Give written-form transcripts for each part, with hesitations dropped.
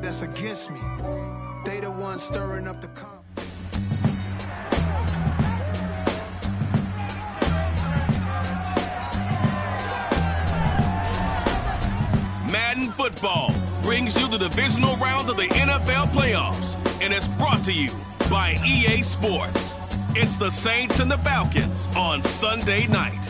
that's against me. They the ones stirring up the conflict. Madden Football brings you the divisional round of the NFL playoffs, and it's brought to you by EA Sports. It's the Saints and the Falcons on Sunday night.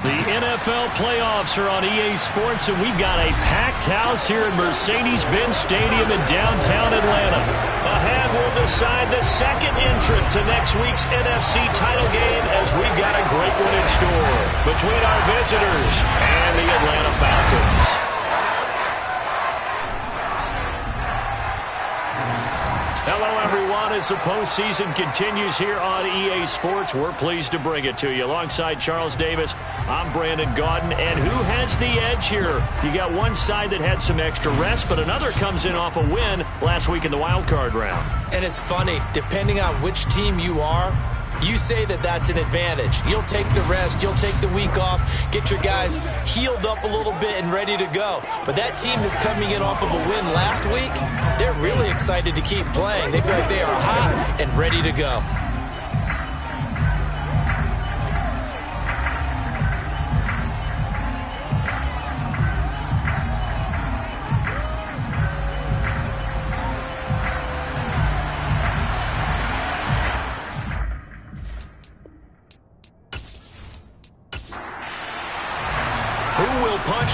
The NFL playoffs are on EA Sports, and we've got a packed house here at Mercedes-Benz Stadium in downtown Atlanta. Ahead, we'll decide the second entrant to next week's NFC title game, as we've got a great one in store between our visitors and the Atlanta Falcons. Hello, everyone. As the postseason continues here on EA Sports, we're pleased to bring it to you. Alongside Charles Davis, I'm Brandon Gaudin. And who has the edge here? You got one side that had some extra rest, but another comes in off a win last week in the wild card round. And it's funny, depending on which team you are, you say that that's an advantage. You'll take the rest, you'll take the week off, get your guys healed up a little bit and ready to go. But that team that's coming in off of a win last week, they're really excited to keep playing. They feel like they are hot and ready to go.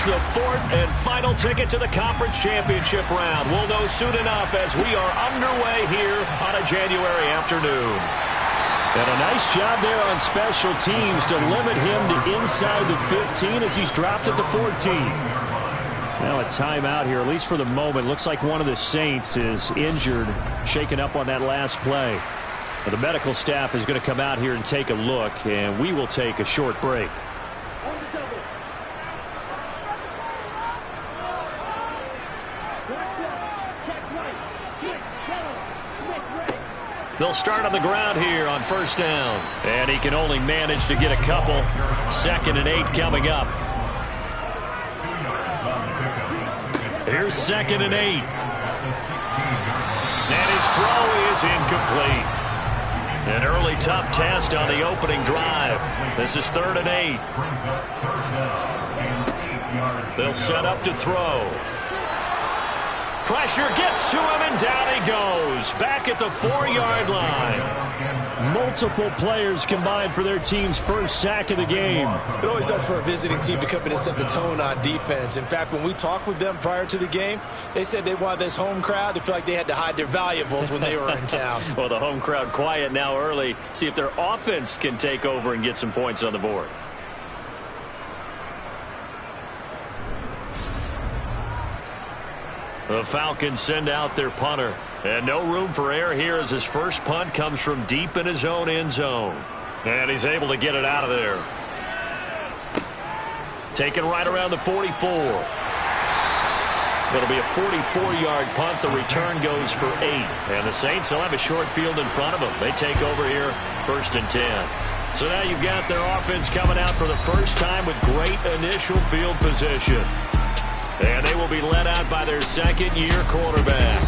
The fourth and final ticket to the conference championship round. We'll know soon enough as we are underway here on a January afternoon. And a nice job there on special teams to limit him to inside the 15 as he's dropped at the 14. Now a timeout here, at least for the moment. Looks like one of the Saints is injured, shaken up on that last play. But the medical staff is going to come out here and take a look, and we will take a short break. They'll start on the ground here on first down. And he can only manage to get a couple. 2nd and 8 coming up. Here's 2nd and 8. And his throw is incomplete. An early tough test on the opening drive. This is 3rd and 8. They'll set up to throw. Pressure gets to him, and down he goes. Back at the 4-yard line. Multiple players combined for their team's first sack of the game. It always helps for a visiting team to come in and set the tone on defense. In fact, when we talked with them prior to the game, they said they wanted this home crowd to feel like they had to hide their valuables when they were in town. Well, the home crowd quiet now early. See if their offense can take over and get some points on the board. The Falcons send out their punter. And no room for error here as his first punt comes from deep in his own end zone. And he's able to get it out of there. Taken right around the 44. It'll be a 44-yard punt. The return goes for 8. And the Saints will have a short field in front of them. They take over here, 1st and 10. So now you've got their offense coming out for the first time with great initial field position. And they will be led out by their second-year quarterback.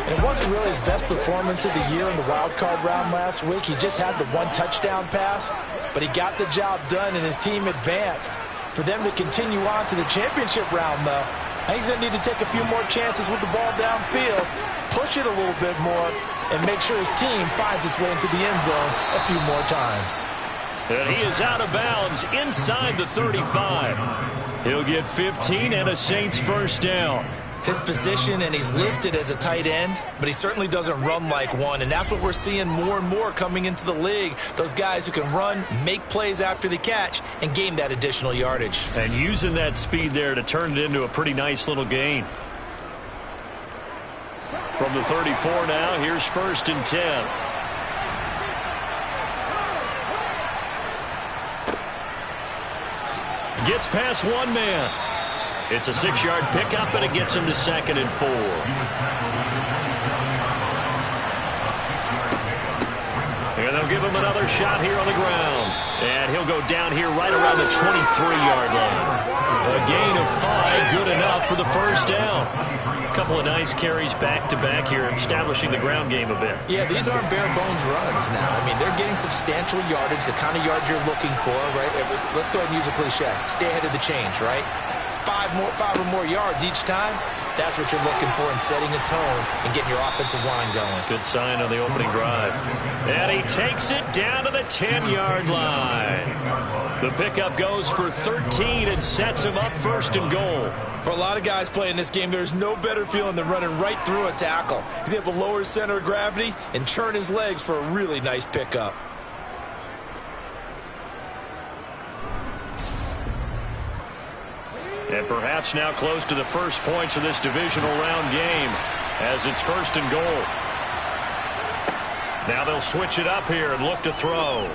And it wasn't really his best performance of the year in the wild card round last week. He just had the one touchdown pass, but he got the job done and his team advanced. For them to continue on to the championship round, though, he's going to need to take a few more chances with the ball downfield, push it a little bit more, and make sure his team finds its way into the end zone a few more times. And he is out of bounds inside the 35. He'll get 15 and a Saints first down. His position, and he's listed as a tight end, but he certainly doesn't run like one, and that's what we're seeing more and more coming into the league. Those guys who can run, make plays after the catch, and gain that additional yardage. And using that speed there to turn it into a pretty nice little gain. From the 34 now, here's 1st and 10. Gets past one man. It's a 6-yard pickup, and it gets him to 2nd and 4. And they'll give him another shot here on the ground. And he'll go down here right around the 23-yard line. A gain of 5, good enough for the first down. A couple of nice carries back-to-back here, establishing the ground game a bit. Yeah, these aren't bare-bones runs now. I mean, they're getting substantial yardage, the kind of yards you're looking for, right? Let's go ahead and use a cliche. Stay ahead of the change, right? 5 or more yards each time. That's what you're looking for in setting a tone and getting your offensive line going. Good sign on the opening drive. And he takes it down to the 10-yard line. The pickup goes for 13 and sets him up first and goal. For a lot of guys playing this game, there's no better feeling than running right through a tackle. He's able to lower his center of gravity and churn his legs for a really nice pickup. And perhaps now close to the first points of this divisional round game as it's first and goal. Now they'll switch it up here and look to throw.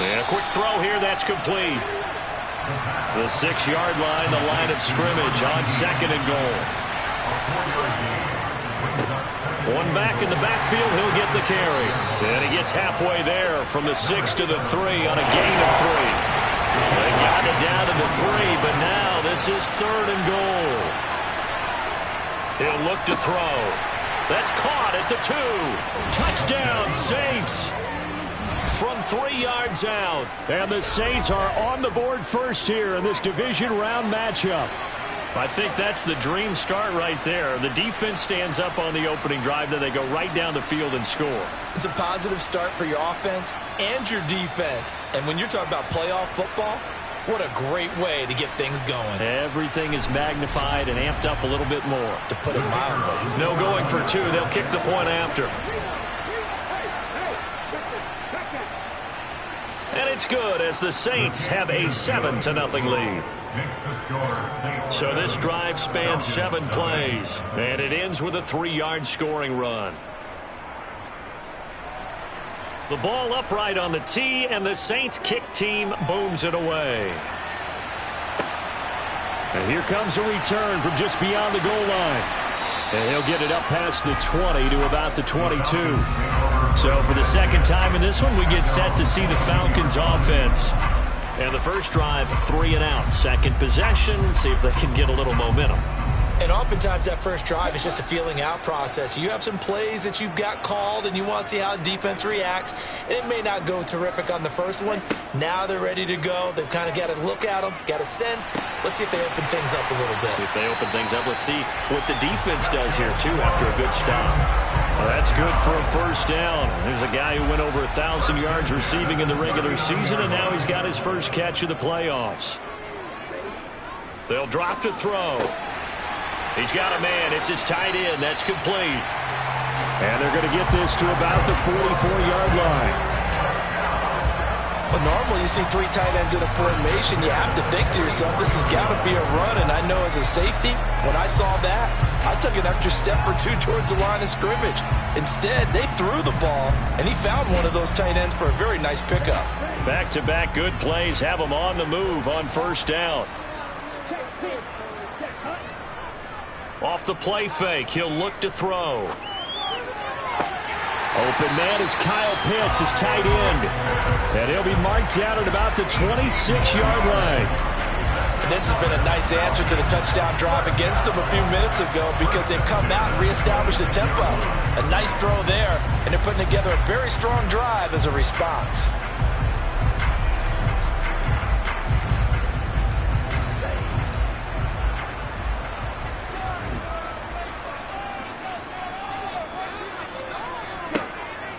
And a quick throw here, that's complete. The 6-yard line, the line of scrimmage on second and goal. One back in the backfield, he'll get the carry. And he gets halfway there from the 6 to the 3 on a gain of 3. They got it down to the 3, but now this is third and goal. He'll look to throw. That's caught at the 2. Touchdown, Saints. From 3 yards out. And the Saints are on the board first here in this division round matchup. I think that's the dream start right there. The defense stands up on the opening drive, then they go right down the field and score. It's a positive start for your offense and your defense. And when you're talking about playoff football, what a great way to get things going. Everything is magnified and amped up a little bit more. To put it mildly. No going for 2. They'll kick the point after. And it's good as the Saints have a 7-0 lead. So this drive spans 7 plays, and it ends with a 3-yard scoring run. The ball upright on the tee, and the Saints kick team booms it away. And here comes a return from just beyond the goal line. And he'll get it up past the 20 to about the 22. So for the second time in this one, we get set to see the Falcons offense. And the first drive, 3 and out. Second possession, see if they can get a little momentum. And oftentimes that first drive is just a feeling out process. You have some plays that you've got called and you want to see how the defense reacts. And it may not go terrific on the first one. Now they're ready to go. They've kind of got to look at them, got a sense. Let's see if they open things up a little bit. See if they open things up. Let's see what the defense does here, too, after a good stop. Well, that's good for a first down. There's a guy who went over 1,000 yards receiving in the regular season, and now he's got his first catch of the playoffs. They'll drop to throw. He's got a man. It's his tight end. That's complete. And they're going to get this to about the 44-yard line. Well, normally you see 3 tight ends in a formation. You have to think to yourself, this has got to be a run. And I know as a safety, when I saw that, I took an extra step or 2 towards the line of scrimmage. Instead, they threw the ball, and he found one of those tight ends for a very nice pickup. Back-to-back good plays have him on the move on first down. Off the play fake, he'll look to throw. Open man is Kyle Pitts, his tight end. And he'll be marked down at about the 26-yard line. And this has been a nice answer to the touchdown drive against them a few minutes ago because they've come out and reestablished the tempo. A nice throw there, and they're putting together a very strong drive as a response.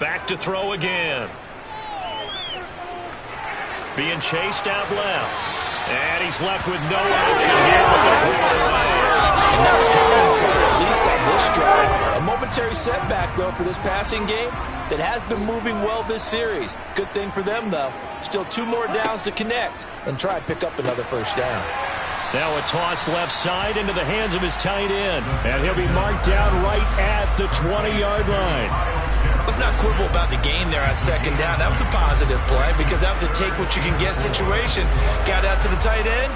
Back to throw again. Being chased out left. And he's left with no option here with the throw away. And now at least on this drive. A momentary setback, though, for this passing game that has been moving well this series. Good thing for them, though. Still 2 more downs to connect and try and pick up another first down. Now a toss left side into the hands of his tight end. And he'll be marked down right at the 20-yard line. Let's not quibble about the gain there on second down. That was a positive play because that was a take-what-you-can-get situation. Got out to the tight end.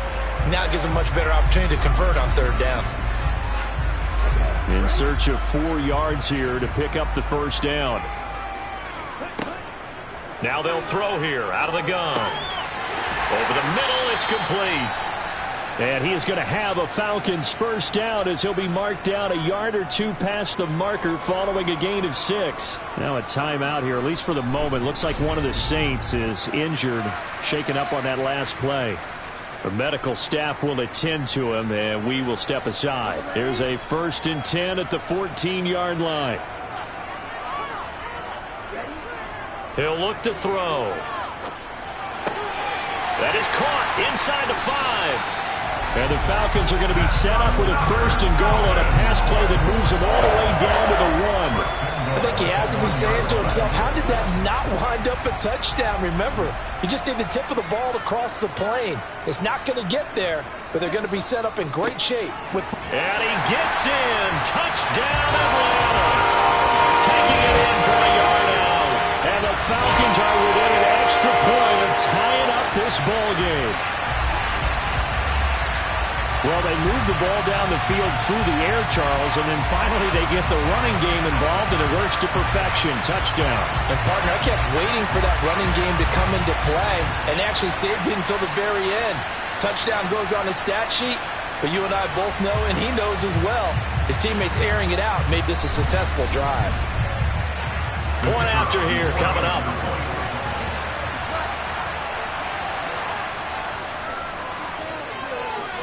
Now it gives him a much better opportunity to convert on third down. In search of 4 yards here to pick up the first down. Now they'll throw here out of the gun. Over the middle, it's complete. And he is going to have a Falcons first down as he'll be marked down a yard or two past the marker following a gain of 6. Now a timeout here, at least for the moment. Looks like one of the Saints is injured, shaken up on that last play. The medical staff will attend to him, and we will step aside. Here's a 1st and 10 at the 14-yard line. He'll look to throw. That is caught inside the 5. And the Falcons are going to be set up with a 1st and goal on a pass play that moves them all the way down to the 1. I think he has to be saying to himself, how did that not wind up a touchdown? Remember, you just need the tip of the ball to cross the plane. It's not going to get there, but they're going to be set up in great shape. And he gets in. Touchdown, Atlanta. Taking it in for a yard out. And the Falcons are within an extra point of tying up this ball game. Well, they move the ball down the field through the air, Charles, and then finally they get the running game involved, and it works to perfection. Touchdown. And, partner, I kept waiting for that running game to come into play and actually saved it until the very end. Touchdown goes on his stat sheet, but you and I both know, and he knows as well, his teammates airing it out made this a successful drive. Point after here coming up.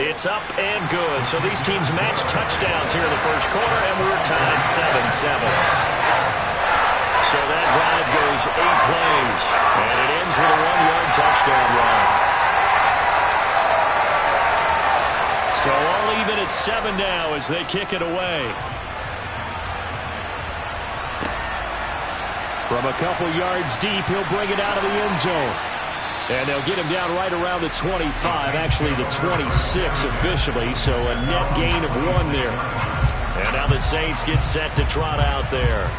It's up and good. So these teams match touchdowns here in the first quarter, and we're tied 7-7. So that drive goes 8 plays, and it ends with a 1-yard touchdown run. So all even at 7 now as they kick it away. From a couple yards deep, he'll bring it out of the end zone. And they'll get him down right around the 25, actually the 26 officially, so a net gain of 1 there. And now the Saints get set to trot out there.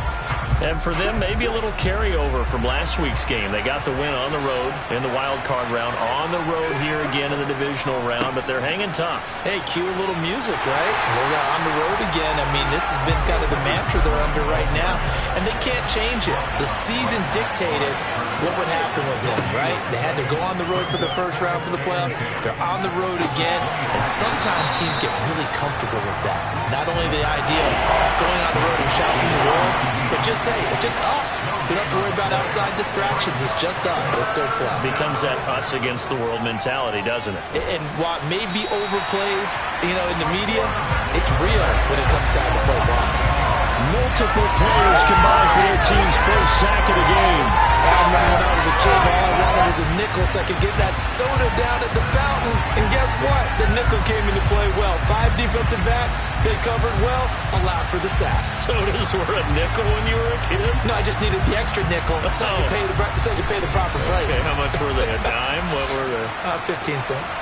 And for them, maybe a little carryover from last week's game. They got the win on the road in the wild card round, on the road here again in the divisional round, but they're hanging tough. Hey, cue a little music, right? We're on the road again. I mean, this has been kind of the mantra they're under right now, and they can't change it. The season dictated what would happen with them, right? They had to go on the road for the first round for the playoffs. They're on the road again, and sometimes teams get really comfortable with that. Not only the idea of going on the road and shouting the world, but just, hey, it's just us. We don't have to worry about outside distractions. It's just us. Let's go play. Becomes that us against the world mentality, doesn't it? And while it may be overplayed, in the media, it's real when it comes time to play ball. Multiple players combined for their team's first sack of the game. I remember when I was a kid, all I wanted was a nickel so I could get that soda down at the fountain. And guess what? The nickel came into play well. 5 defensive backs, they covered well, allowed for the sacks. Sodas were a nickel when you were a kid? No, I just needed the extra nickel so I could pay the proper price. Okay, how much were they? A dime? What were they? 15 cents.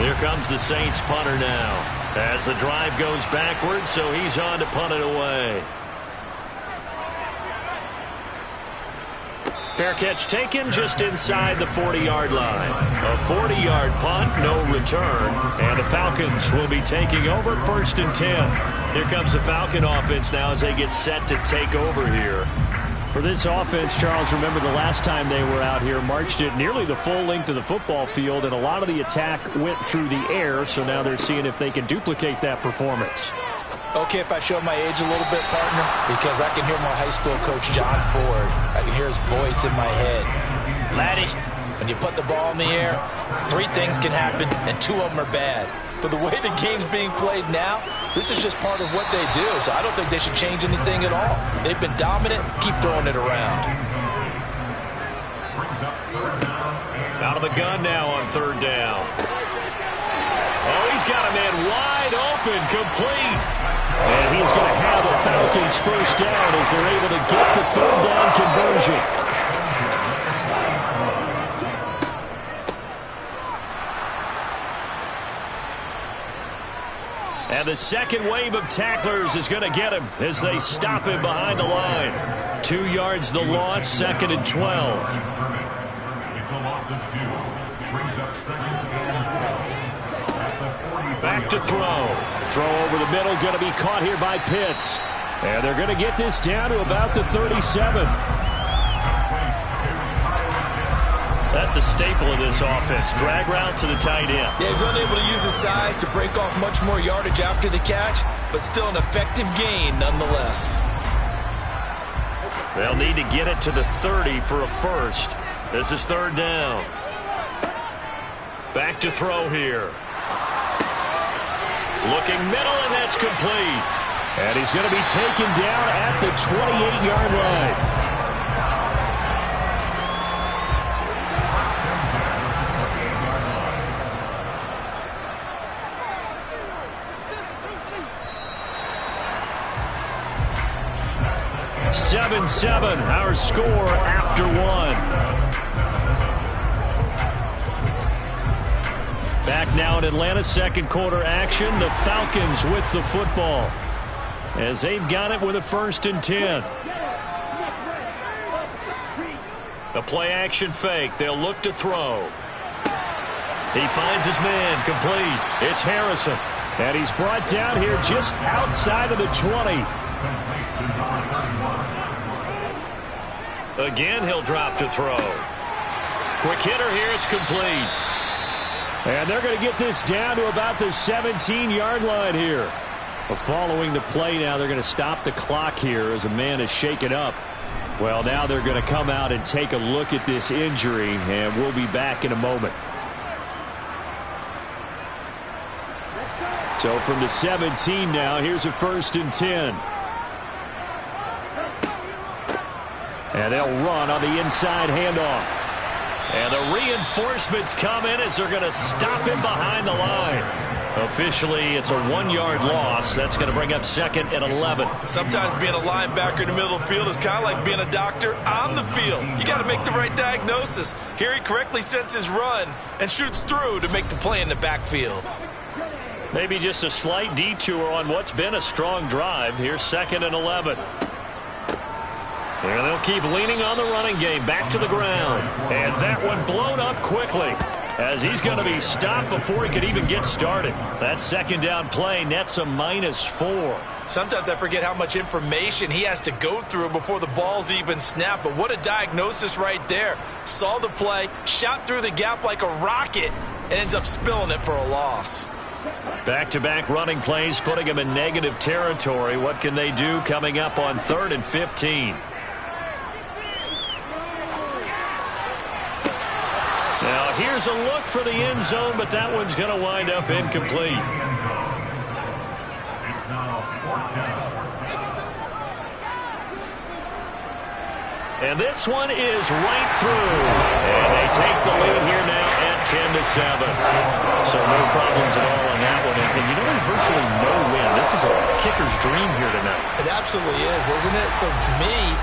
Here comes the Saints punter now. As the drive goes backwards, so he's on to punt it away. Fair catch taken just inside the 40-yard line. A 40-yard punt, no return. And the Falcons will be taking over 1st and 10. Here comes the Falcon offense now as they get set to take over here. For this offense, Charles, remember the last time they were out here, marched it nearly the full length of the football field, and a lot of the attack went through the air, so now they're seeing if they can duplicate that performance. Okay, if I show my age a little bit, partner, because I can hear my high school coach, John Ford. I can hear his voice in my head. Laddie, when you put the ball in the air, 3 things can happen, and 2 of them are bad. But the way the game's being played now, this is just part of what they do, so I don't think they should change anything at all. They've been dominant. Keep throwing it around. Out of the gun now on 3rd down. Oh, he's got a man wide open, complete. And he's going to have the Falcons first down as they're able to get the 3rd down conversion. And the second wave of tacklers is going to get him as they stop him behind the line. 2 yards the loss, 2nd and 12. Back to throw. Throw over the middle, going to be caught here by Pitts. And they're going to get this down to about the 37. That's a staple of this offense. Drag route to the tight end. Yeah, he's unable to use his size to break off much more yardage after the catch, but still an effective gain nonetheless. They'll need to get it to the 30 for a first. This is third down. Back to throw here. Looking middle, and that's complete. And he's going to be taken down at the 28-yard line. Seven, our score after one. Back now in Atlanta, second quarter action. The Falcons with the football as they've got it with a 1st and 10. The play action fake. They'll look to throw. He finds his man, complete. It's Harrison. And he's brought down here just outside of the 20. Again, he'll drop to throw. Quick hitter here, it's complete. And they're going to get this down to about the 17-yard line here. Following the play now, they're going to stop the clock here as a man is shaken up. Well, now they're going to come out and take a look at this injury, and we'll be back in a moment. So from the 17 now, here's a 1st and 10. And they'll run on the inside handoff. And the reinforcements come in as they're going to stop him behind the line. Officially, it's a 1-yard loss. That's going to bring up 2nd and 11. Sometimes being a linebacker in the middle of the field is kind of like being a doctor on the field. You got to make the right diagnosis. Here he correctly sets his run and shoots through to make the play in the backfield. Maybe just a slight detour on what's been a strong drive. Here's 2nd and 11. And they'll keep leaning on the running game. Back to the ground. And that one blown up quickly as he's going to be stopped before he could even get started. That 2nd down play nets a -4. Sometimes I forget how much information he has to go through before the ball's even snapped. But what a diagnosis right there. Saw the play, shot through the gap like a rocket, and ends up spilling it for a loss. Back-to-back running plays putting him in negative territory. What can they do coming up on 3rd and 15? Now, here's a look for the end zone, but that one's going to wind up incomplete. And this one is right through. And they take the lead here now at 10-7. So no problems at all on that one. And you know, there's virtually no win. This is a kicker's dream here tonight. It absolutely is, isn't it? So to me,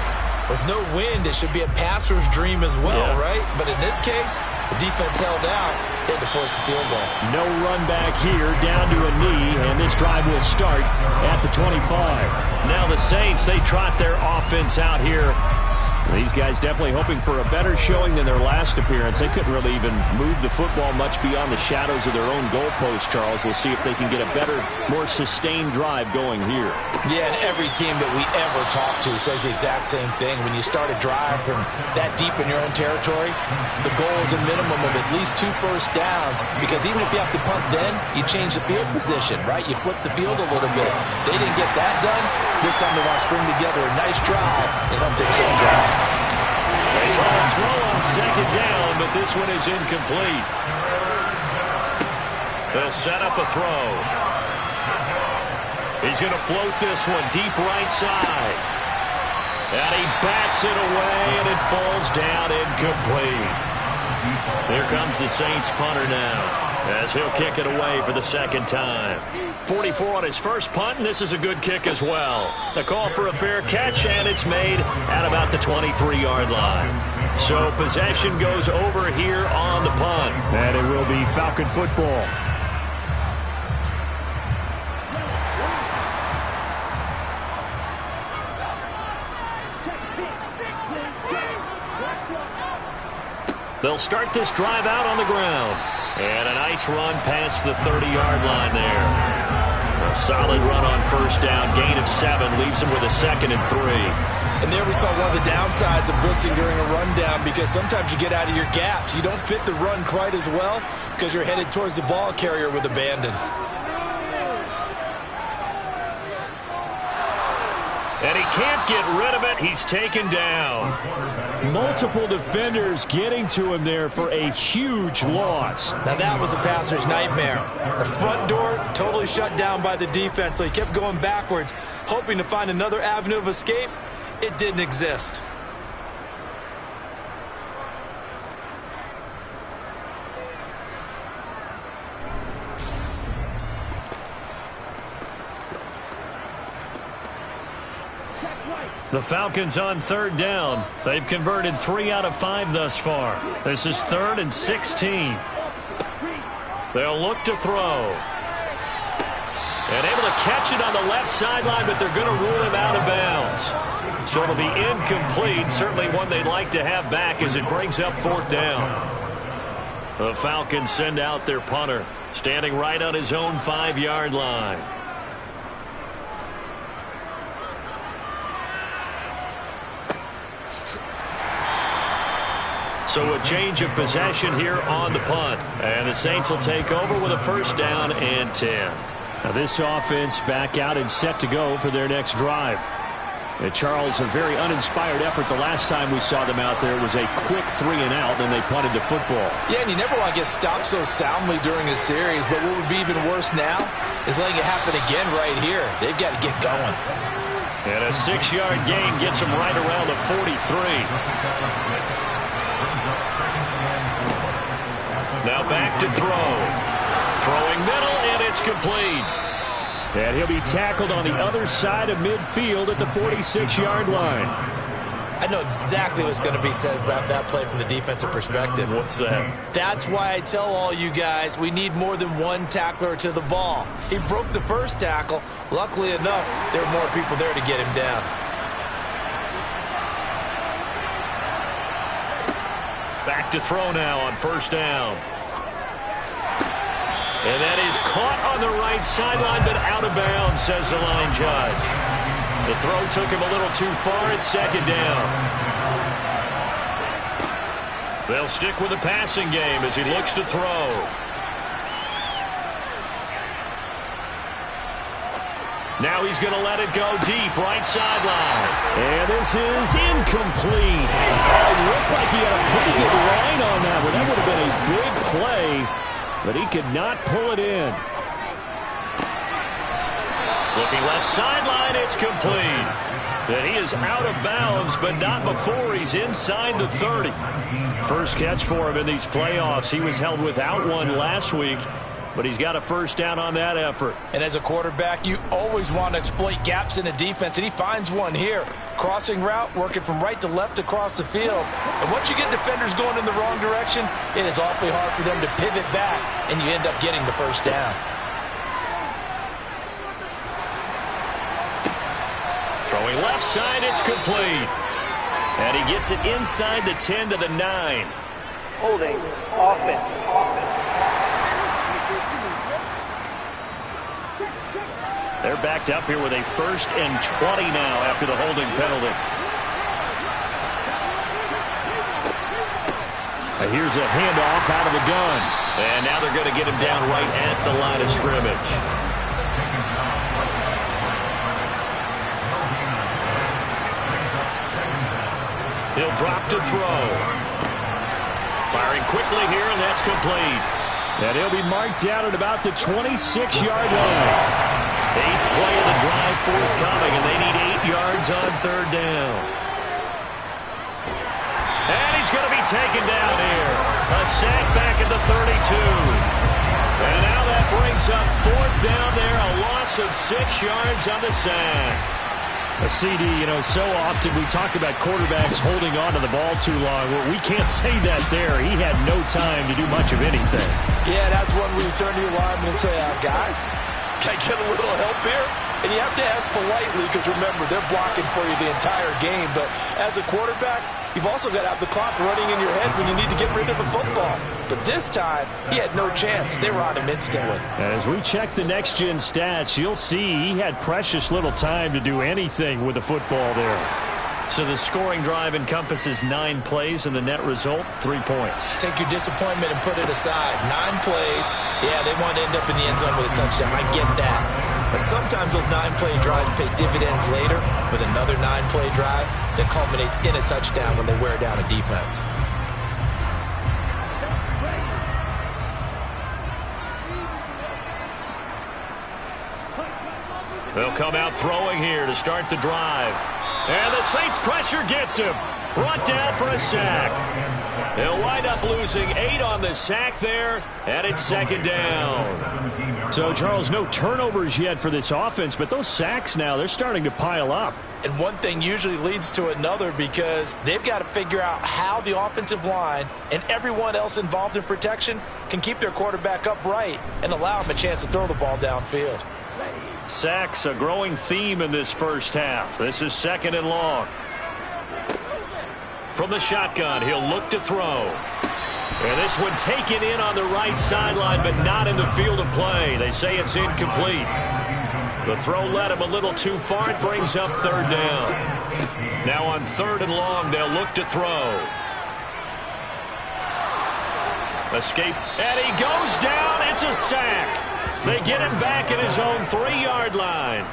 with no wind, it should be a passer's dream as well, right? But in this case, the defense held out. They had to force the field goal. No run back here, down to a knee, and this drive will start at the 25. Now the Saints, they trot their offense out here. These guys definitely hoping for a better showing than their last appearance. They couldn't really even move the football much beyond the shadows of their own goalpost, Charles. We'll see if they can get a better, more sustained drive going here. Yeah, and every team that we ever talk to says the exact same thing. When you start a drive from that deep in your own territory, the goal is a minimum of at least 2 first downs, because even if you have to punt then, you change the field position, right? You flip the field a little bit. They didn't get that done. This time they want to string together a nice drive and help take some drive. They try to throw on 2nd down, but this one is incomplete. They'll set up a throw. He's going to float this one deep right side. And he bats it away, and it falls down incomplete. Here comes the Saints punter now, as he'll kick it away for the 2nd time. 44 on his first punt, and this is a good kick as well. The call for a fair catch, and it's made at about the 23-yard line. So possession goes over here on the punt. And it will be Falcon football. They'll start this drive out on the ground. And a nice run past the 30-yard line there. Solid run on first down. Gain of 7 leaves him with a 2nd and 3. And there we saw one of the downsides of blitzing during a rundown, because sometimes you get out of your gaps. You don't fit the run quite as well because you're headed towards the ball carrier with abandon. And he can't get rid of it. He's taken down. Multiple defenders getting to him there for a huge loss. Now that was a passer's nightmare. The front door totally shut down by the defense, so he kept going backwards, hoping to find another avenue of escape. It didn't exist. The Falcons on 3rd down. They've converted 3 out of 5 thus far. This is 3rd and 16. They'll look to throw. And able to catch it on the left sideline, but they're going to rule him out of bounds. So it'll be incomplete. Certainly one they'd like to have back as it brings up 4th down. The Falcons send out their punter, standing right on his own 5-yard line. So a change of possession here on the punt. And the Saints will take over with a 1st down and 10. Now this offense back out and set to go for their next drive. And Charles, a very uninspired effort the last time we saw them out there. It was a quick 3 and out, then they punted the football. Yeah, and you never want to get stopped so soundly during a series, but what would be even worse now is letting it happen again right here. They've got to get going. And a 6-yard gain gets them right around the 43. Now back to throw. Throwing middle, and it's complete. And he'll be tackled on the other side of midfield at the 46-yard line. I know exactly what's going to be said about that play from the defensive perspective. What's that? That's why I tell all you guys we need more than one tackler to the ball. He broke the first tackle. Luckily enough, there were more people there to get him down. Back to throw now on 1st down. And that is caught on the right sideline, but out of bounds, says the line judge. The throw took him a little too far. It's 2nd down. They'll stick with the passing game as he looks to throw. Now he's going to let it go deep, right sideline. And this is incomplete. It looked like he had a pretty good line on that one. That would have been a big play, but he could not pull it in. Looking left sideline, it's complete. And he is out of bounds, but not before he's inside the 30. First catch for him in these playoffs. He was held without one last week, but he's got a 1st down on that effort. And as a quarterback, you always want to exploit gaps in the defense, and he finds one here. Crossing route, working from right to left across the field. And once you get defenders going in the wrong direction, it is awfully hard for them to pivot back, and you end up getting the 1st down. Throwing left side, it's complete. And he gets it inside the 10 to the 9. Holding, offense. They're backed up here with a 1st and 20 now after the holding penalty. And here's a handoff out of the gun. And now they're going to get him down right at the line of scrimmage. He'll drop to throw. Firing quickly here, and that's complete. And he'll be marked down at about the 26-yard line. 8th play of the drive forthcoming, and they need 8 yards on 3rd down. And he's going to be taken down here. A sack back at the 32. And now that brings up 4th down there, a loss of 6 yards on the sack. A CD, so often we talk about quarterbacks holding on to the ball too long. Well, we can't say that there. He had no time to do much of anything. Yeah, that's when we turn to your lineman and say, guys, Can I get a little help here? And you have to ask politely because, remember, they're blocking for you the entire game. But as a quarterback, you've also got to have the clock running in your head when you need to get rid of the football. But this time, he had no chance. They were on him instantly. As we check the next-gen stats, you'll see he had precious little time to do anything with the football there. So the scoring drive encompasses 9 plays, and the net result, 3 points. Take your disappointment and put it aside. 9 plays. Yeah, they want to end up in the end zone with a touchdown. I get that. But sometimes those 9-play drives pay dividends later with another 9-play drive that culminates in a touchdown when they wear down a defense. They'll come out throwing here to start the drive. And the Saints pressure gets him. Brought down for a sack. They'll wind up losing 8 on the sack there, and it's 2nd down. So, Charles, no turnovers yet for this offense, but those sacks now, they're starting to pile up. And one thing usually leads to another because they've got to figure out how the offensive line and everyone else involved in protection can keep their quarterback upright and allow him a chance to throw the ball downfield. Sacks, a growing theme in this first half. This is 2nd and long. From the shotgun, he'll look to throw. And this one taken in on the right sideline, but not in the field of play. They say it's incomplete. The throw led him a little too far. It brings up 3rd down. Now on 3rd and long, they'll look to throw. Escape, and he goes down. It's a sack. They get him back at his own 3-yard line.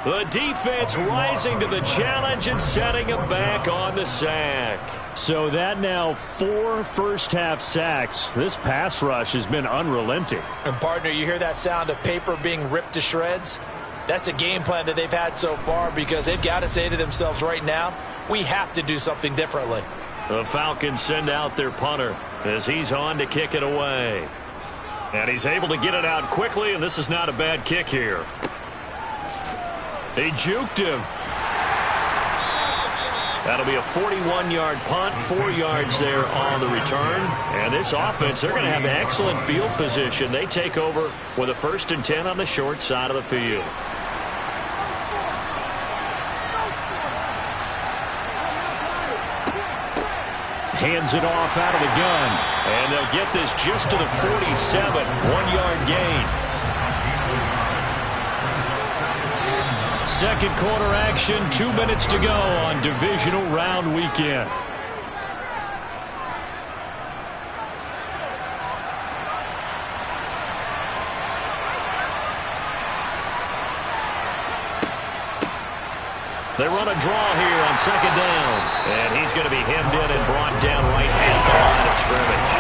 The defense rising to the challenge and setting him back on the sack. So that now 4 first-half sacks. This pass rush has been unrelenting. And, partner, you hear that sound of paper being ripped to shreds? That's the game plan that they've had so far because they've got to say to themselves right now, we have to do something differently. The Falcons send out their punter as he's on to kick it away. And he's able to get it out quickly, and this is not a bad kick here. He juked him. That'll be a 41-yard punt, 4 yards there on the return. And this offense, they're going to have excellent field position. They take over with a 1st and 10 on the short side of the field. Hands it off out of the gun. And they'll get this just to the 47, 1-yard gain. 2nd quarter action, 2 minutes to go on divisional round weekend. They run a draw here on 2nd down. And he's going to be hemmed in and brought down right at the line of scrimmage.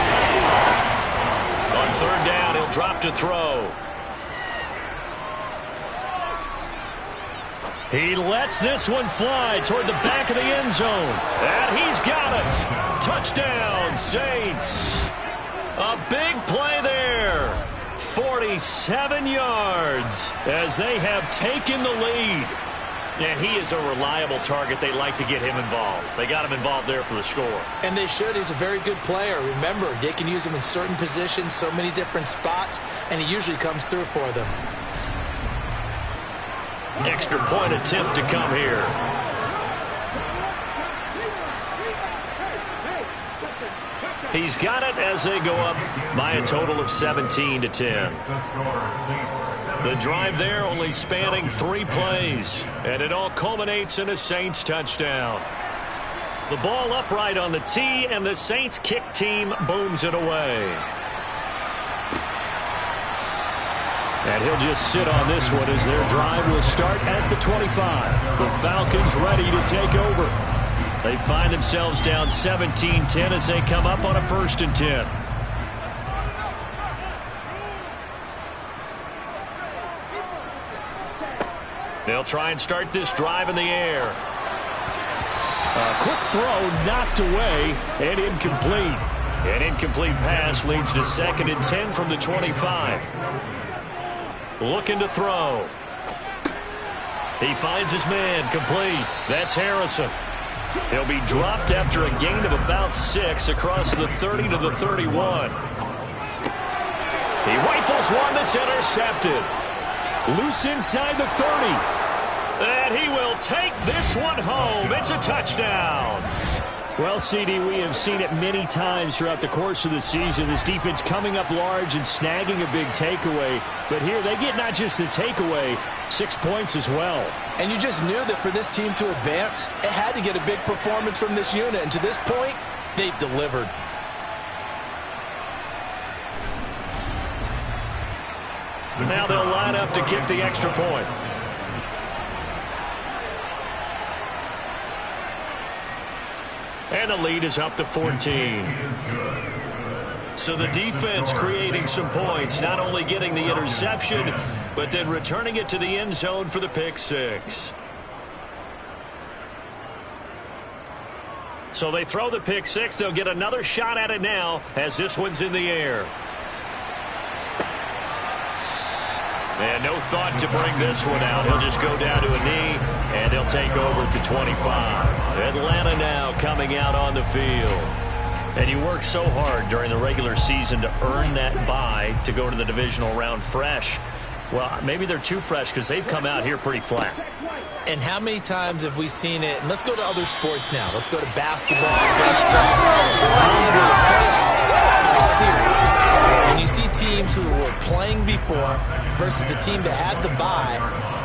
On 3rd down, he'll drop to throw. He lets this one fly toward the back of the end zone. And he's got it. Touchdown, Saints. A big play there. 47 yards as they have taken the lead. And he is a reliable target. They like to get him involved. They got him involved there for the score. And they should. He's a very good player. Remember, they can use him in certain positions, so many different spots, and he usually comes through for them. Extra point attempt to come here. He's got it as they go up by a total of 17-10. The drive there only spanning 3 plays, and it all culminates in a Saints touchdown. The ball upright on the tee, and the Saints kick team booms it away. And he'll just sit on this one as their drive will start at the 25. The Falcons ready to take over. They find themselves down 17-10 as they come up on a 1st and 10. They'll try and start this drive in the air. A quick throw knocked away and incomplete. An incomplete pass leads to 2nd and 10 from the 25. Looking to throw. He finds his man, complete. That's Harrison. He'll be dropped after a gain of about 6 across the 30 to the 31. He rifles one that's intercepted. Loose inside the 30. And he will take this one home. It's a touchdown. Well, CD, we have seen it many times throughout the course of the season. This defense coming up large and snagging a big takeaway. But here they get not just the takeaway, 6 points as well. And you just knew that for this team to advance, it had to get a big performance from this unit. And to this point, they've delivered. Now they'll line up to kick the extra point. And the lead is up to 14. So the defense creating some points, not only getting the interception, but then returning it to the end zone for the pick six. So they throw the pick six. They'll get another shot at it now as this one's in the air. And no thought to bring this one out. He'll just go down to a knee, and he'll take over at the 25. Atlanta now coming out on the field. And you work so hard during the regular season to earn that bye to go to the divisional round fresh. Well, maybe they're too fresh because they've come out here pretty flat. And how many times have we seen it? And let's go to other sports now. Let's go to basketball, baseball. Times where the playoffs are serious. And you see teams who were playing before versus the team that had the bye,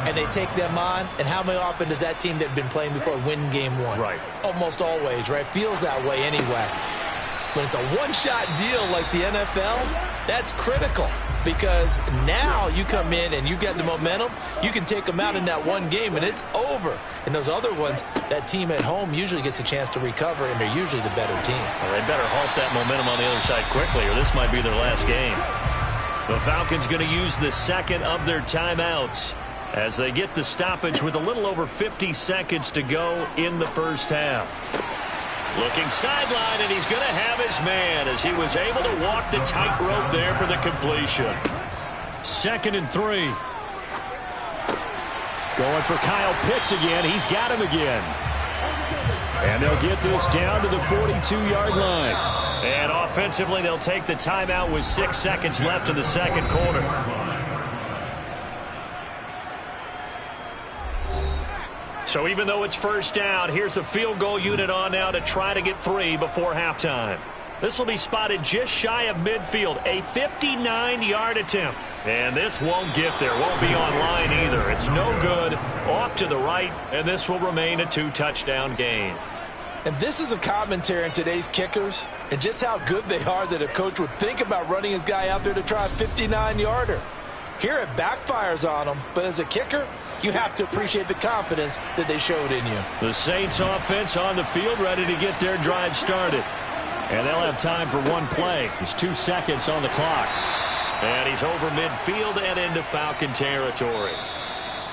and they take them on. And how many often does that team that had been playing before win game one? Right. Almost always, right? Feels that way anyway. When it's a one-shot deal like the NFL, that's critical. Because now you come in and you get the momentum, you can take them out in that one game and it's over. And those other ones, that team at home usually gets a chance to recover, and they're usually the better team. Well, they better halt that momentum on the other side quickly, or this might be their last game. The Falcons going to use the second of their timeouts as they get the stoppage with a little over 50 seconds to go in the first half. Looking sideline, and he's going to have his man as he was able to walk the tightrope there for the completion. 2nd and 3. Going for Kyle Pitts again. He's got him again. And they'll get this down to the 42-yard line. And offensively, they'll take the timeout with 6 seconds left in the second quarter. So even though it's first down, here's the field goal unit on now to try to get 3 before halftime. This will be spotted just shy of midfield, a 59-yard attempt. And this won't get there, won't be on line either. It's no good, off to the right, and this will remain a 2-touchdown game. And this is a commentary on today's kickers and just how good they are that a coach would think about running his guy out there to try a 59-yarder. Here it backfires on him, but as a kicker, you have to appreciate the confidence that they showed in you. The Saints offense on the field ready to get their drive started. And they'll have time for one play. There's 2 seconds on the clock. And he's over midfield and into Falcon territory.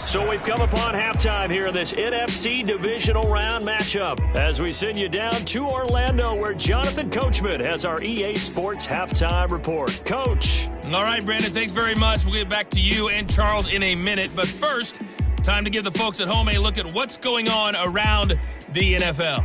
So we've come upon halftime here in this NFC divisional round matchup as we send you down to Orlando where Jonathan Coachman has our EA Sports halftime report. Coach. All right, Brandon, thanks very much. We'll get back to you and Charles in a minute. But first, time to give the folks at home a look at what's going on around the NFL.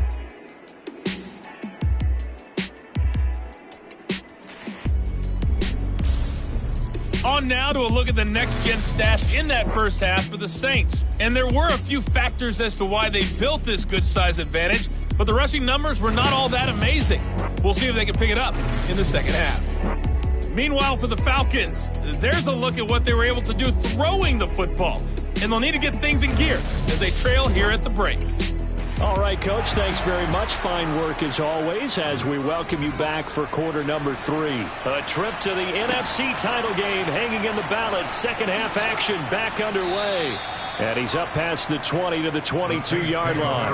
On now to a look at the next-gen stats in that first half for the Saints. And there were a few factors as to why they built this good-size advantage, but the rushing numbers were not all that amazing. We'll see if they can pick it up in the second half. Meanwhile, for the Falcons, there's a look at what they were able to do throwing the football. And they'll need to get things in gear as they trail here at the break. All right, Coach, thanks very much. Fine work as always as we welcome you back for quarter number 3. A trip to the NFC title game hanging in the balance. Second half action back underway. And he's up past the 20 to the 22-yard line.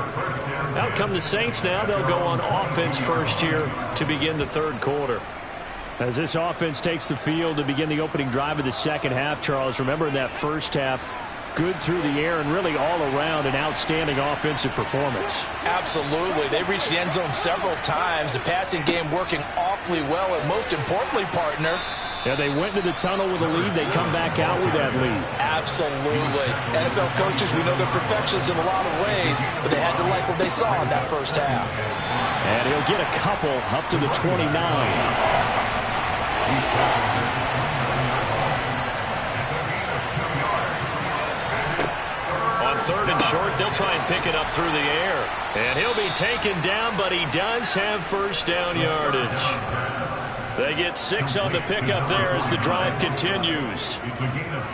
Out come the Saints now. They'll go on offense first here to begin the third quarter. As this offense takes the field to begin the opening drive of the second half, Charles, remember in that first half, good through the air and really all around an outstanding offensive performance. Absolutely. They reached the end zone several times. The passing game working awfully well. And most importantly, partner, yeah, they went into the tunnel with a lead. They come back out with that lead. Absolutely. NFL coaches, we know they're perfectionists in a lot of ways, but they had to like what they saw in that first half. And he'll get a couple up to the 29. 3rd and short. They'll try and pick it up through the air. And he'll be taken down, but he does have first down yardage. They get 6 on the pickup there as the drive continues.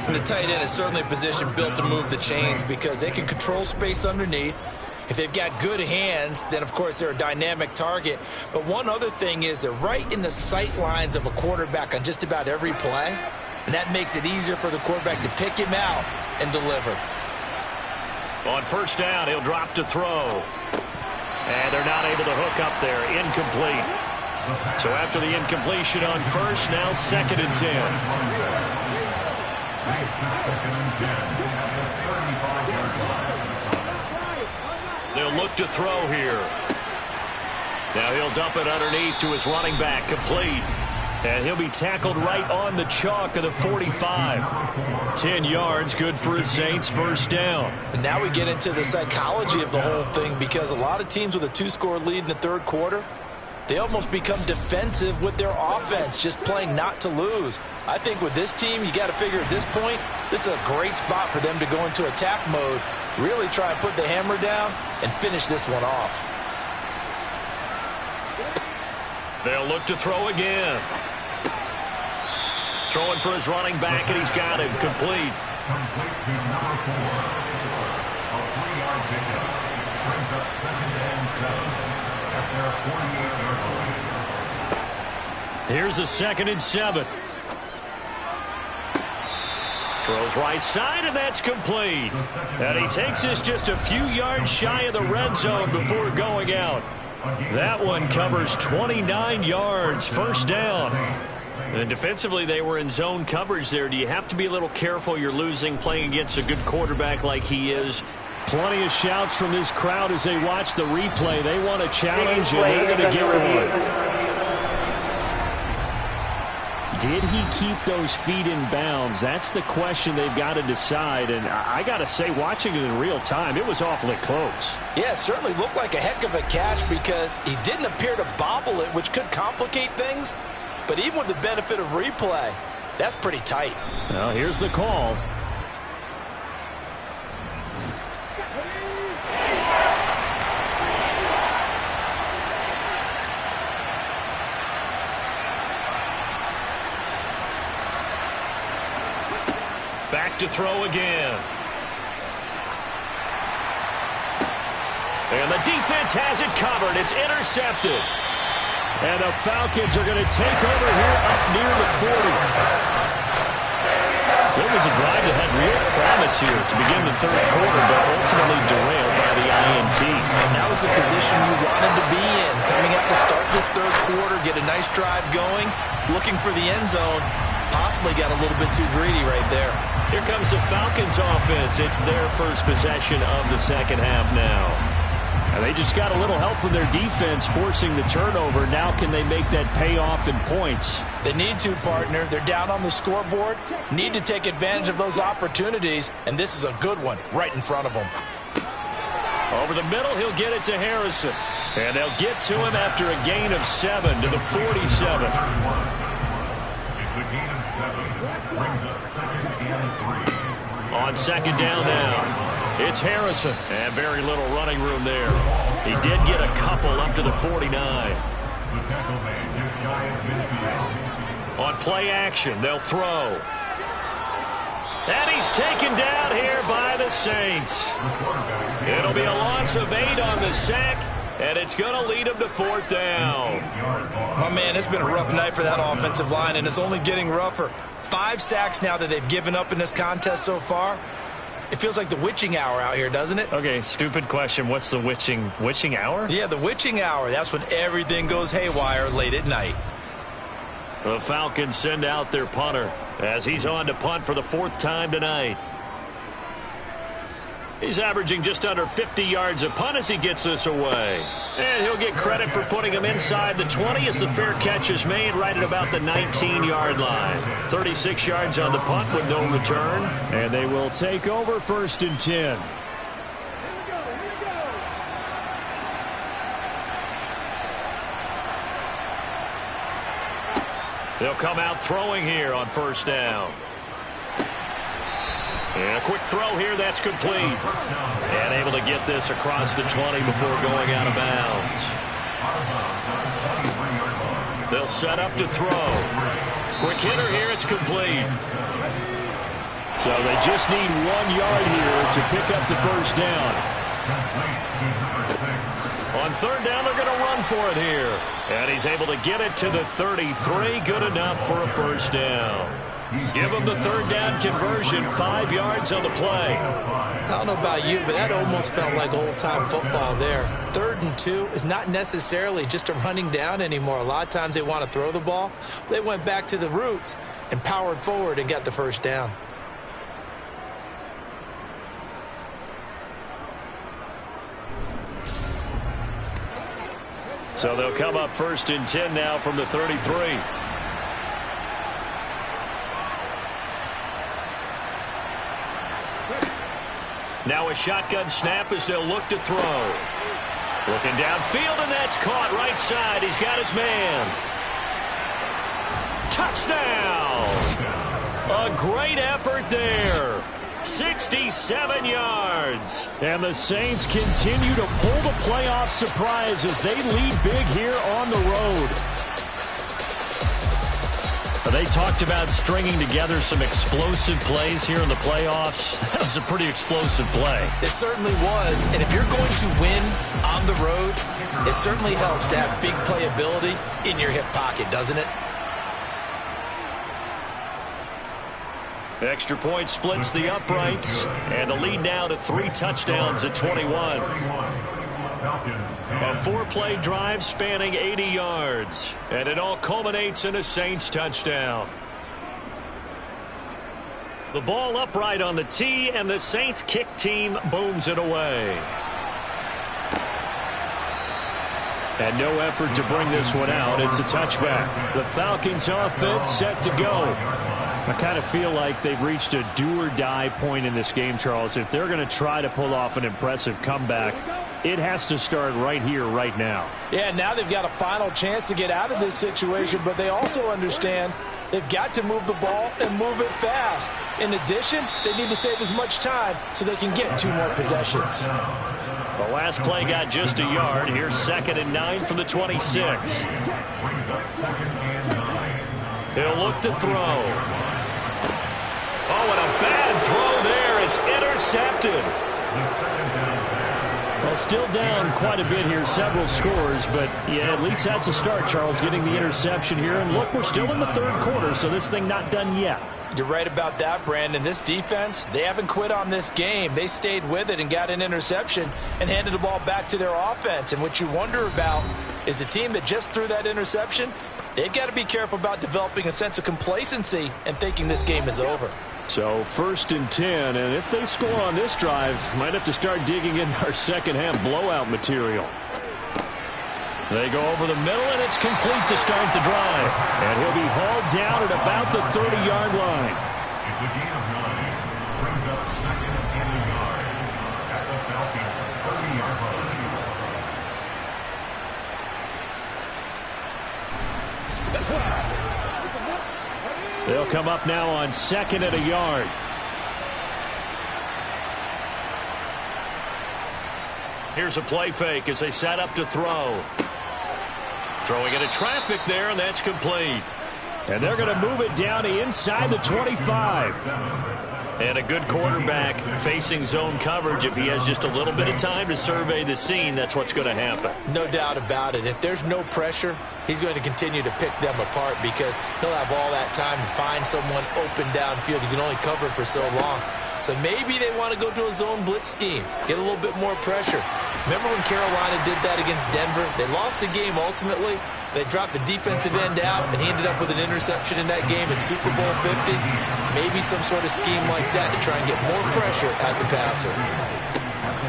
The tight end is certainly a position built to move the chains because they can control space underneath. If they've got good hands, then, of course, they're a dynamic target. But one other thing is they're right in the sight lines of a quarterback on just about every play, and that makes it easier for the quarterback to pick him out and deliver. On first down, he'll drop to throw. And they're not able to hook up there. Incomplete. So after the incompletion on first, now 2nd and 10. They'll look to throw here. Now he'll dump it underneath to his running back, complete. And he'll be tackled right on the chalk of the 45. 10 yards, good for his Saints, first down. And now we get into the psychology of the whole thing because a lot of teams with a 2-score lead in the 3rd quarter, they almost become defensive with their offense, just playing not to lose. I think with this team, you got to figure at this point, this is a great spot for them to go into attack mode, really try and put the hammer down and finish this one off. They'll look to throw again. Throwing for his running back, and he's got him complete. Complete to number 4. A 3-yard pickup. Brings up 2nd and 7. At their 48-yard line. Here's a 2nd and 7. Throws right side, and that's complete. And he takes this just a few yards shy of the red zone before going out. That one covers 29 yards, first down. And defensively, they were in zone coverage there. Do you have to be a little careful? You're losing playing against a good quarterback like he is. Plenty of shouts from this crowd as they watch the replay. They want a challenge, and they're going to get one. Did he keep those feet in bounds? That's the question they've got to decide. And I got to say, watching it in real time, it was awfully close. Yeah, it certainly looked like a heck of a catch because he didn't appear to bobble it, which could complicate things. But even with the benefit of replay, that's pretty tight. Well, here's the call. Back to throw again. And the defense has it covered. It's intercepted. And the Falcons are going to take over here up near the 40. So it was a drive that had real promise here to begin the 3rd quarter, but ultimately derailed by the INT. And that was the position you wanted to be in. Coming out to start this 3rd quarter, get a nice drive going, looking for the end zone. Possibly got a little bit too greedy right there. Here comes the Falcons offense. It's their first possession of the 2nd half now. And they just got a little help from their defense forcing the turnover. Now can they make that pay off in points? They need to, partner. They're down on the scoreboard. Need to take advantage of those opportunities, and this is a good one right in front of them. Over the middle, he'll get it to Harrison. And they'll get to him after a gain of 7 to the 47. It's the gain of 7. Brings up 2nd and 3. On 2nd down now. It's Harrison. And very little running room there. He did get a couple up to the 49. The tackle man just shy of midfield. On play action, they'll throw. And he's taken down here by the Saints. It'll be a loss of 8 on the sack, and it's going to lead him to 4th down. My man, it's been a rough night for that offensive line, and it's only getting rougher. 5 sacks now that they've given up in this contest so far. It feels like the witching hour out here, doesn't it? Okay, stupid question. What's the witching hour? Yeah, the witching hour. That's when everything goes haywire late at night. The Falcons send out their punter as he's on to punt for the 4th time tonight. He's averaging just under 50 yards a punt as he gets this away. And he'll get credit for putting him inside the 20 as the fair catch is made right at about the 19-yard line. 36 yards on the punt with no return. And they will take over 1st and 10. They'll come out throwing here on 1st down. And a quick throw here, that's complete. And able to get this across the 20 before going out of bounds. They'll set up to throw. Quick hitter here, it's complete. So they just need 1 yard here to pick up the first down. On third down, they're going to run for it here. And he's able to get it to the 33. Good enough for a first down. Give him the third down conversion, 5 yards on the play. I don't know about you, but that almost felt like old-time football there. 3rd and 2 is not necessarily just a running down anymore. A lot of times they want to throw the ball. They went back to the roots and powered forward and got the first down. So they'll come up 1st and 10 now from the 33. Now a shotgun snap as they'll look to throw. Looking downfield, and that's caught right side. He's got his man. Touchdown! A great effort there. 67 yards. And the Saints continue to pull the playoff surprise as they lead big here on the road. They talked about stringing together some explosive plays here in the playoffs. That was a pretty explosive play. It certainly was. And if you're going to win on the road, it certainly helps to have big playability in your hip pocket, doesn't it? Extra point splits the uprights, and the lead now to 3 touchdowns at 21. A 4-play drive spanning 80 yards, and it all culminates in a Saints touchdown. The ball upright on the tee, and the Saints kick team booms it away. And no effort to bring this one out. It's a touchback. The Falcons offense set to go. I kind of feel like they've reached a do-or-die point in this game, Charles. If they're going to try to pull off an impressive comeback, it has to start right here, right now. Yeah, now they've got a final chance to get out of this situation, but they also understand they've got to move the ball and move it fast. In addition, they need to save as much time so they can get 2 more possessions. The last play got just a yard. Here's 2nd and 9 from the 26. He'll look to throw. Oh, and a bad throw there. It's intercepted. Well, still down quite a bit here, several scores, but yeah, at least that's a start, Charles, getting the interception here. And look, we're still in the 3rd quarter, so this thing not done yet. You're right about that, Brandon. This defense, they haven't quit on this game. They stayed with it and got an interception and handed the ball back to their offense. And what you wonder about is the team that just threw that interception, they've got to be careful about developing a sense of complacency and thinking this game is over. So 1st and 10, and if they score on this drive, might have to start digging in our second-half blowout material. They go over the middle, and it's complete to start the drive. And he'll be hauled down at about the 30-yard line. It's a gain of 9. Brings up 2nd and a yard at the Falcons' 30-yard line. They'll come up now on 2nd and a yard. Here's a play fake as they set up to throw. Throwing into traffic there, and that's complete. And they're going to move it down to inside the 25. And a good quarterback facing zone coverage. If he has just a little bit of time to survey the scene, that's what's going to happen. No doubt about it. If there's no pressure, he's going to continue to pick them apart because he'll have all that time to find someone open downfield. You can only cover for so long. So maybe they want to go to a zone blitz scheme, get a little bit more pressure. Remember when Carolina did that against Denver? They lost the game ultimately. They dropped the defensive end out, and he ended up with an interception in that game at Super Bowl 50. Maybe some sort of scheme like that to try and get more pressure at the passer.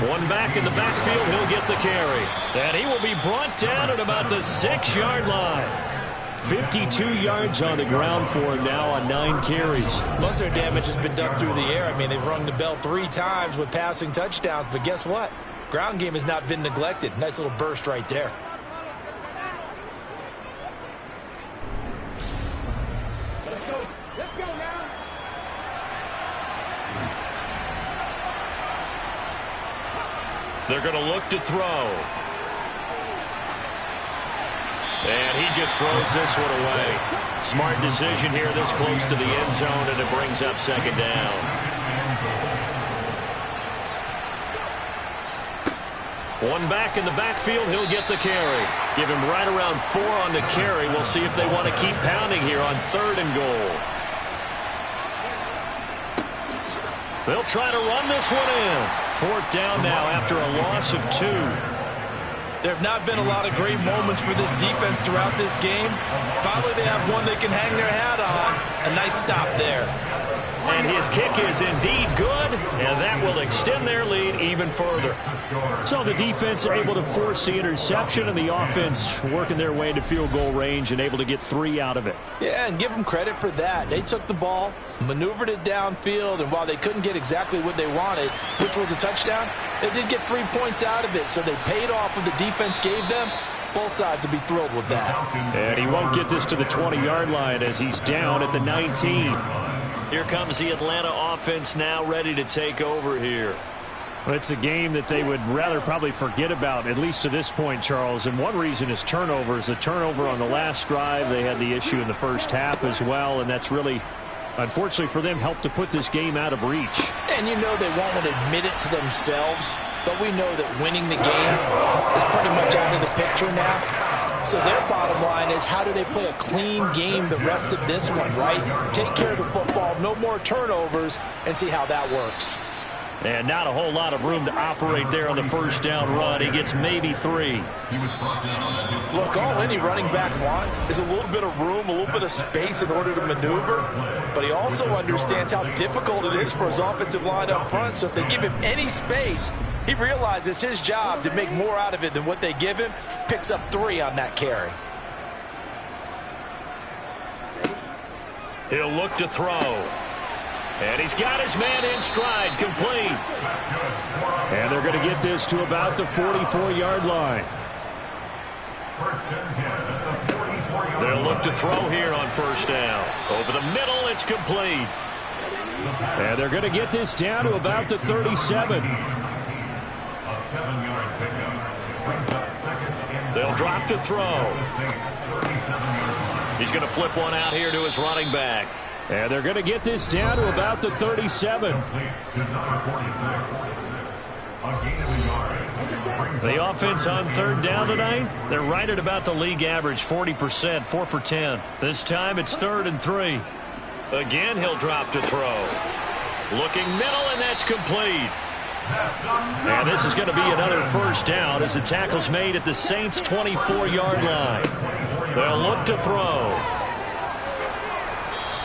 One back in the backfield, he'll get the carry. And he will be brought down at about the 6-yard line. 52 yards on the ground for him now on 9 carries. Most of their damage has been done through the air. I mean, they've rung the bell 3 times with passing touchdowns, but guess what? Ground game has not been neglected. Nice little burst right there. They're going to look to throw. And he just throws this one away. Smart decision here this close to the end zone, and it brings up second down. One back in the backfield, he'll get the carry. Give him right around 4 on the carry. We'll see if they want to keep pounding here on 3rd and goal. They'll try to run this one in. 4th down now after a loss of 2. There have not been a lot of great moments for this defense throughout this game. Finally, they have one they can hang their hat on. A nice stop there. And his kick is indeed good, and that will extend their lead even further. So the defense able to force the interception, and the offense working their way into field goal range and able to get 3 out of it. Yeah, and give them credit for that. They took the ball, maneuvered it downfield, and while they couldn't get exactly what they wanted, which was a touchdown, they did get 3 points out of it, so they paid off what the defense gave them. Both sides will be thrilled with that. And he won't get this to the 20-yard line as he's down at the 19. Here comes the Atlanta offense now ready to take over here. Well, it's a game that they would rather probably forget about, at least to this point, Charles. And one reason is turnovers. A turnover on the last drive. They had the issue in the first half as well, and that's really, unfortunately for them, helped to put this game out of reach. And you know they won't want to admit it to themselves, but we know that winning the game is pretty much out of the picture now. So their bottom line is, how do they play a clean game the rest of this one, right? Take care of the football, no more turnovers, and see how that works. And not a whole lot of room to operate there on the first down run. He gets maybe 3. Look, all any running back wants is a little bit of room, a little bit of space in order to maneuver. But he also understands how difficult it is for his offensive line up front. So if they give him any space, he realizes his job to make more out of it than what they give him. Picks up 3 on that carry. He'll look to throw. And he's got his man in stride, complete. And they're going to get this to about the 44-yard line. They'll look to throw here on first down. Over the middle, it's complete. And they're going to get this down to about the 37. They'll drop to throw. He's going to flip one out here to his running back. And they're going to get this down to about the 37. The offense on 3rd down tonight, they're right at about the league average, 40%, 4 for 10. This time it's 3rd and 3. Again, he'll drop to throw. Looking middle, and that's complete. And this is going to be another first down as the tackle's made at the Saints' 24-yard line. They'll look to throw.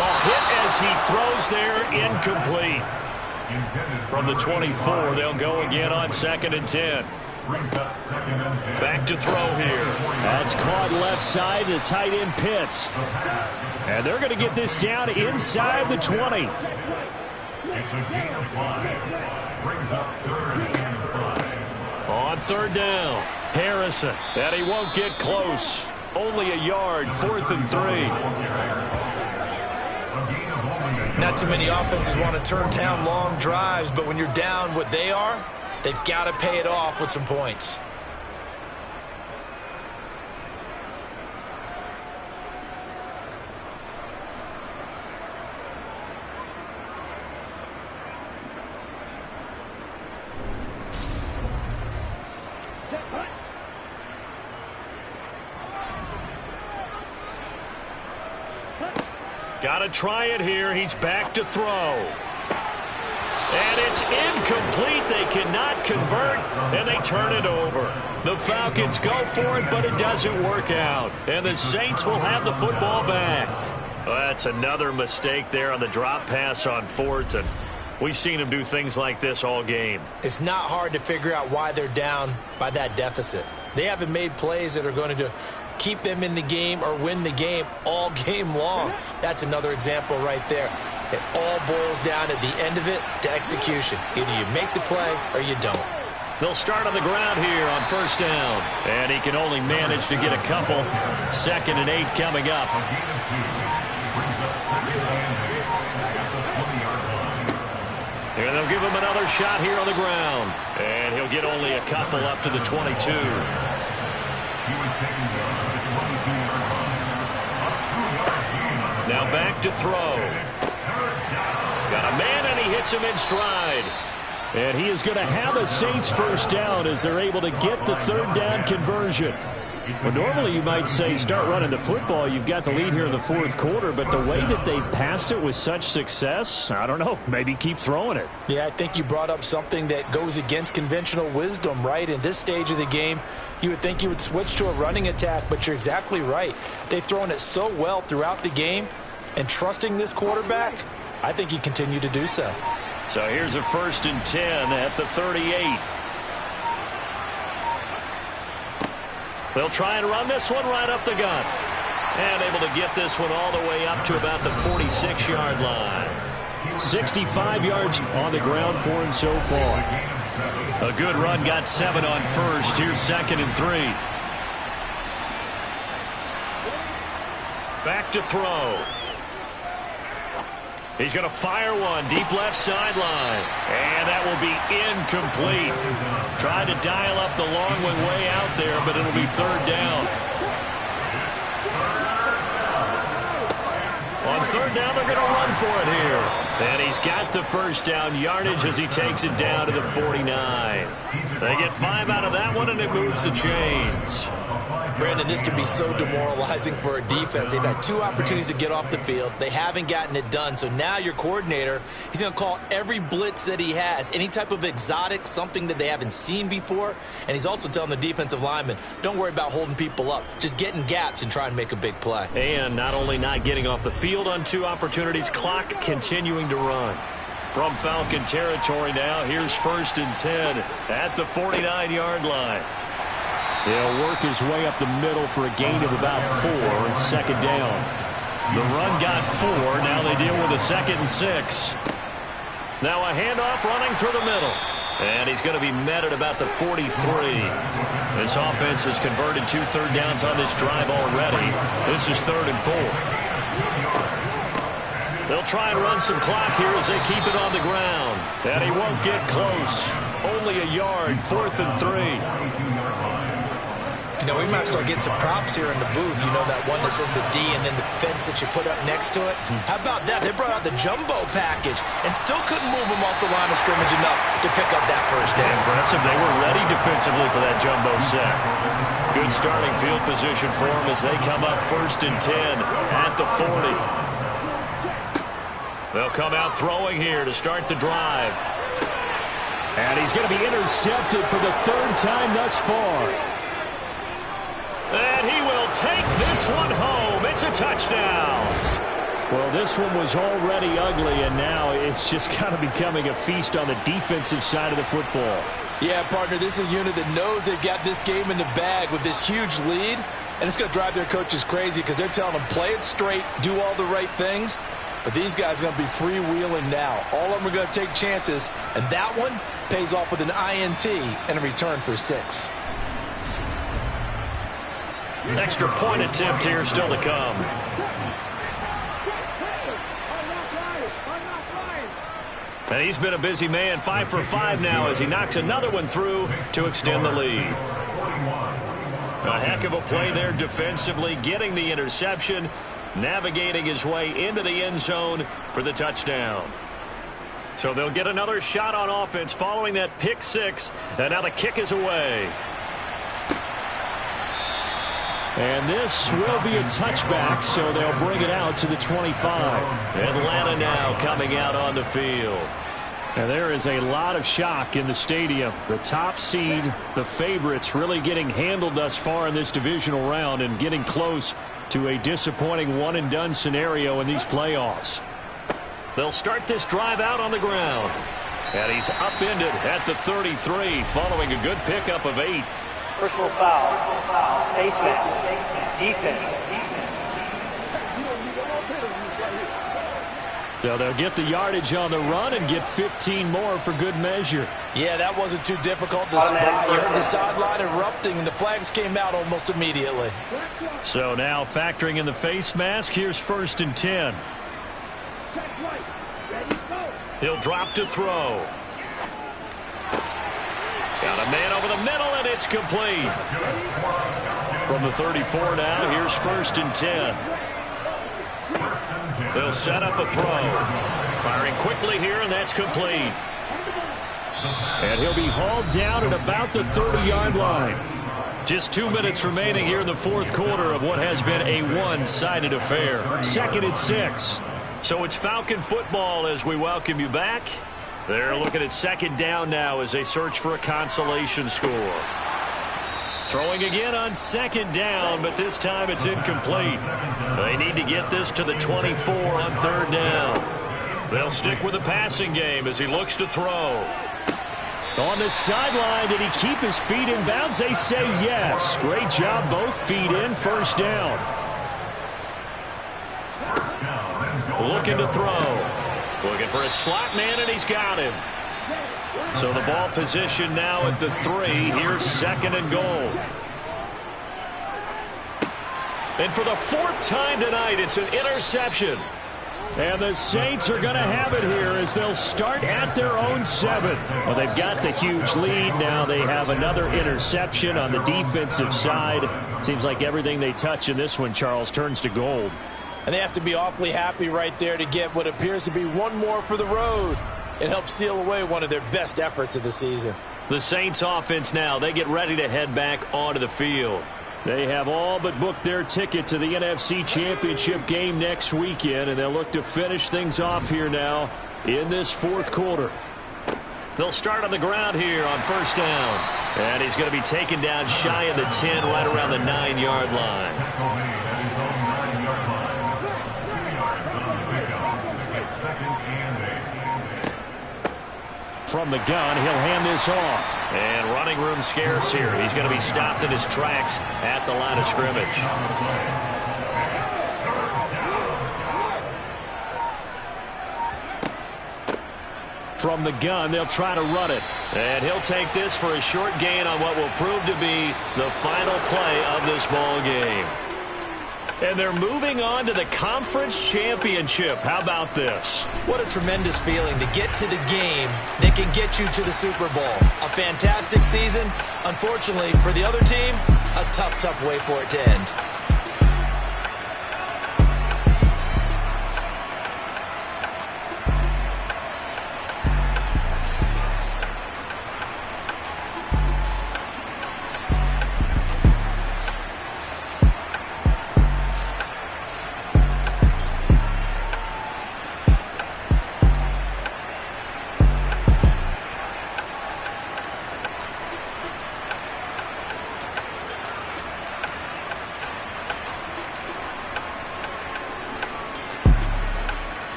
A hit as he throws there, incomplete. From the 24, they'll go again on 2nd and 10. Back to throw here. That's caught left side to tight end Pitts. And they're going to get this down inside the 20. On 3rd down, Harrison. And he won't get close. Only a yard, 4th and 3. Not too many offenses want to turn down long drives, but when you're down what they are, they've got to pay it off with some points. Got to try it here. He's back to throw. And it's incomplete. They cannot convert, and they turn it over. The Falcons go for it, but it doesn't work out. And the Saints will have the football back. Well, that's another mistake there on the drop pass on 4th, and we've seen him do things like this all game. It's not hard to figure out why they're down by that deficit. They haven't made plays that are going to keep them in the game or win the game all game long. That's another example right there. It all boils down at the end of it to execution. Either you make the play or you don't. They'll start on the ground here on first down. And he can only manage to get a couple. 2nd and 8 coming up. And they'll give him another shot here on the ground. And he'll get only a couple up to the 22. He was taken down at the 22-yard line. A 2-yard gain on the Now back to throw. Got a man, and he hits him in stride. And he is going to have a Saints first down as they're able to get the third down conversion. Well, normally you might say start running the football. You've got the lead here in the fourth quarter, but the way that they've passed it with such success, I don't know, maybe keep throwing it. Yeah, I think you brought up something that goes against conventional wisdom, right? In this stage of the game, you would think you would switch to a running attack, but you're exactly right. They've thrown it so well throughout the game, and trusting this quarterback, I think you continue to do so. So here's a 1st and 10 at the 38. They'll try and run this one right up the gut. And able to get this one all the way up to about the 46-yard line. 65 yards on the ground for him so far. A good run, got 7 on first. Here's 2nd and 3. Back to throw. He's going to fire one deep left sideline. And that will be incomplete. Tried to dial up the long one way out there, but it'll be third down. On third down, they're going to run for it here. And he's got the first down yardage as he takes it down to the 49. They get 5 out of that one, and it moves the chains. Brandon, this can be so demoralizing for a defense. They've had 2 opportunities to get off the field. They haven't gotten it done. So now your coordinator, he's going to call every blitz that he has, any type of exotic, something that they haven't seen before. And he's also telling the defensive lineman, don't worry about holding people up. Just get in gaps and try and make a big play. And not only not getting off the field on 2 opportunities, clock continuing to run. From Falcon territory now, here's 1st and 10 at the 49-yard line. He'll work his way up the middle for a gain of about 4 and 2nd down. The run got 4. Now they deal with a 2nd and 6. Now a handoff running through the middle. And he's going to be met at about the 43. This offense has converted 2 third downs on this drive already. This is 3rd and 4. They'll try and run some clock here as they keep it on the ground. And he won't get close. Only a yard, 4th and 3. You know, we might start getting some props here in the booth. You know, that one that says the D and then the fence that you put up next to it? How about that? They brought out the jumbo package and still couldn't move them off the line of scrimmage enough to pick up that first down. Impressive. They were ready defensively for that jumbo set. Good starting field position for them as they come up 1st and 10 at the 40. They'll come out throwing here to start the drive. And he's going to be intercepted for the 3rd time thus far. And he will take this one home. It's a touchdown. Well, this one was already ugly, and now it's just kind of becoming a feast on the defensive side of the football. Yeah, partner, this is a unit that knows they've got this game in the bag with this huge lead, and it's going to drive their coaches crazy because they're telling them play it straight, do all the right things. But these guys are going to be freewheeling now. All of them are going to take chances, and that one pays off with an INT and a return for 6. Extra point attempt here still to come. And he's been a busy man, 5 for 5 now as he knocks another one through to extend the lead. A heck of a play there defensively, getting the interception, navigating his way into the end zone for the touchdown. So they'll get another shot on offense following that pick 6, and now the kick is away. And this will be a touchback, so they'll bring it out to the 25. Atlanta now coming out on the field. And there is a lot of shock in the stadium. The top seed, the favorites, really getting handled thus far in this divisional round and getting close to a disappointing one-and-done scenario in these playoffs. They'll start this drive out on the ground. And he's upended at the 33 following a good pickup of 8. Personal foul. Face mask. Defense. So they'll get the yardage on the run and get 15 more for good measure. Yeah, that wasn't too difficult to spot. You heard the sideline erupting, and the flags came out almost immediately. So now factoring in the face mask, here's 1st and 10. He'll drop to throw. Got a man over the middle, and it's complete. From the 34 now, here's 1st and 10. They'll set up a throw. Firing quickly here, and that's complete. And he'll be hauled down at about the 30-yard line. Just 2 minutes remaining here in the 4th quarter of what has been a one-sided affair. 2nd and 6. So it's Falcon football as we welcome you back. They're looking at 2nd down now as they search for a consolation score. Throwing again on 2nd down, but this time it's incomplete. They need to get this to the 24 on 3rd down. They'll stick with the passing game as he looks to throw. On the sideline, did he keep his feet in bounds? They say yes. Great job, both feet in, 1st down. Looking to throw. Looking for a slot man, and he's got him. So the ball position now at the 3. Here's 2nd and goal. And for the 4th time tonight, it's an interception. And the Saints are going to have it here as they'll start at their own 7. Well, they've got the huge lead. Now they have another interception on the defensive side. Seems like everything they touch in this one, Charles, turns to gold. And they have to be awfully happy right there to get what appears to be one more for the road. It helps seal away one of their best efforts of the season. The Saints offense now, they get ready to head back onto the field. They have all but booked their ticket to the NFC Championship game next weekend, and they'll look to finish things off here now in this 4th quarter. They'll start on the ground here on 1st down. And he's going to be taken down shy of the 10, right around the 9-yard line. From the gun, he'll hand this off. And running room scarce here. He's going to be stopped in his tracks at the line of scrimmage. From the gun, they'll try to run it. And he'll take this for a short gain on what will prove to be the final play of this ball game. And they're moving on to the conference championship. How about this? What a tremendous feeling to get to the game that can get you to the Super Bowl. A fantastic season. Unfortunately, for the other team, a tough way for it to end.